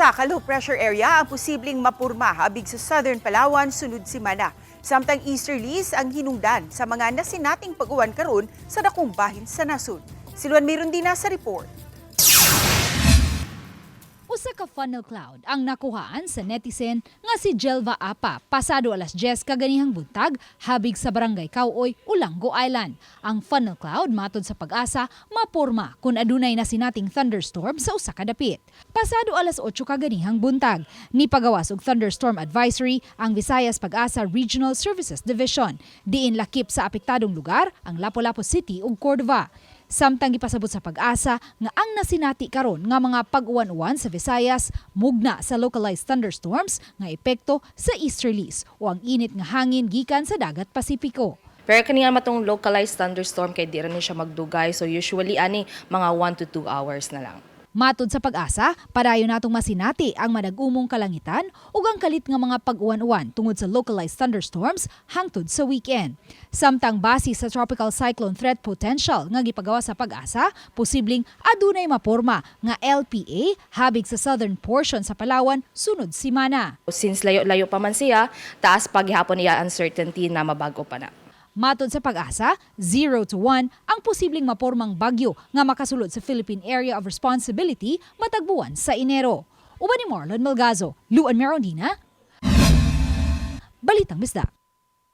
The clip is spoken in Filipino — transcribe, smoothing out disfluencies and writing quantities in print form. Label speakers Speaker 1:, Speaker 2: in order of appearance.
Speaker 1: Sa low pressure area ang posibleng mapurma habig sa Southern Palawan sunod semana. Samtang easterlies ang hinungdan sa mga nasinating pag-uwan karon sa dakong bahin sa nasod. Siluan mayroon din na sa report.
Speaker 2: Usa ka funnel cloud ang nakuhaan sa netizen nga si Jelva Apa pasado alas 10 kaganihang buntag habig sa barangay Kauoy, Ulango Island. Ang funnel cloud matod sa pag-asa maporma kung adunay na sinating thunderstorm sa usa ka dapit. Pasado alas 8 kaganihang buntag ni pagawas og thunderstorm advisory ang Visayas Pag-asa Regional Services Division. Diin lakip sa apektadong lugar ang Lapu-Lapu City ug Cordova. Samtang gipasabot sa pag-asa nga ang nasinati karon nga mga pag-uwan-uwan sa Visayas mugna sa localized thunderstorms nga epekto sa easterlies o ang init nga hangin gikan sa dagat Pasipiko.
Speaker 3: Pero kani nga matong localized thunderstorm kay di ra ni siya magdugay, so usually ani mga 1 to 2 hours na lang.
Speaker 2: Matod sa pag-asa, padayon natong masinati ang manag-umong kalangitan ug ang kalit nga mga pag-uwan-uwan tungod sa localized thunderstorms hangtod sa weekend. Samtang base sa tropical cyclone threat potential nga gipagawa sa pag-asa, posibleng adunay maporma nga LPA habig sa southern portion sa Palawan sunod semana.
Speaker 3: Since layo-layo pa man siya, taas pa gihapon iya uncertainty na mabago pa na.
Speaker 2: Matod sa pag-asa, 0 to 1 ang posibleng mapormang bagyo nga makasulod sa Philippine Area of Responsibility matag buwan sa Enero. Uban ni Marlon Malgazo, Luan Merondina, Balitang Bisdak.